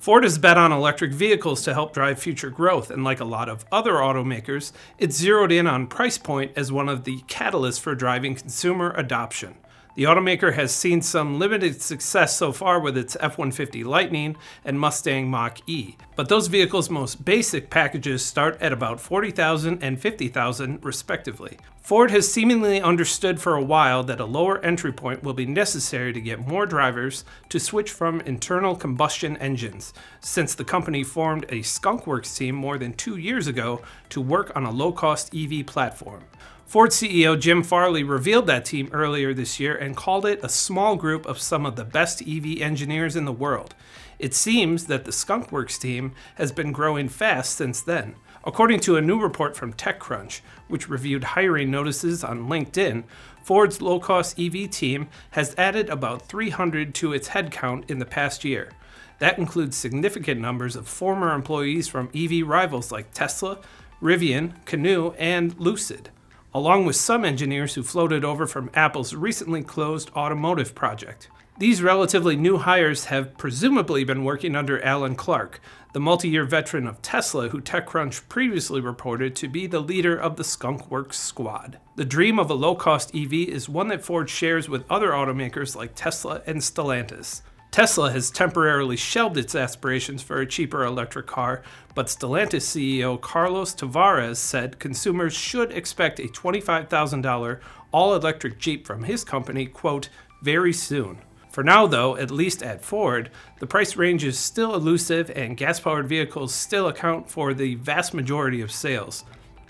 Ford has bet on electric vehicles to help drive future growth, and like a lot of other automakers, it's zeroed in on price point as one of the catalysts for driving consumer adoption. The automaker has seen some limited success so far with its F-150 Lightning and Mustang Mach-E, but those vehicles' most basic packages start at about $40,000 and $50,000 respectively. Ford has seemingly understood for a while that a lower entry point will be necessary to get more drivers to switch from internal combustion engines, since the company formed a Skunk Works team more than 2 years ago to work on a low-cost EV platform. Ford CEO Jim Farley revealed that team earlier this year and called it a small group of some of the best EV engineers in the world. It seems that the Skunk Works team has been growing fast since then. According to a new report from TechCrunch, which reviewed hiring notices on LinkedIn, Ford's low-cost EV team has added about 300 to its headcount in the past year. That includes significant numbers of former employees from EV rivals like Tesla, Rivian, Canoo, and Lucid, along with some engineers who floated over from Apple's recently closed automotive project. These relatively new hires have presumably been working under Alan Clark, the multi-year veteran of Tesla who TechCrunch previously reported to be the leader of the Skunk Works squad. The dream of a low-cost EV is one that Ford shares with other automakers like Tesla and Stellantis. Tesla has temporarily shelved its aspirations for a cheaper electric car, but Stellantis CEO Carlos Tavares said consumers should expect a $25,000 all-electric Jeep from his company, quote, very soon. For now, though, at least at Ford, the price range is still elusive and gas-powered vehicles still account for the vast majority of sales.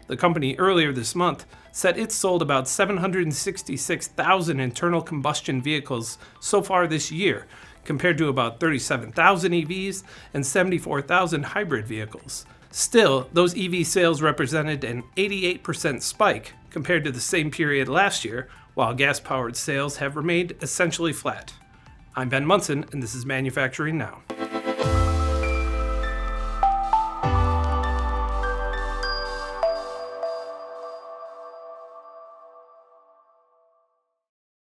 The company earlier this month said it sold about 766,000 internal combustion vehicles so far this year, compared to about 37,000 EVs and 74,000 hybrid vehicles. Still, those EV sales represented an 88% spike compared to the same period last year, while gas-powered sales have remained essentially flat. I'm Ben Munson, and this is Manufacturing Now.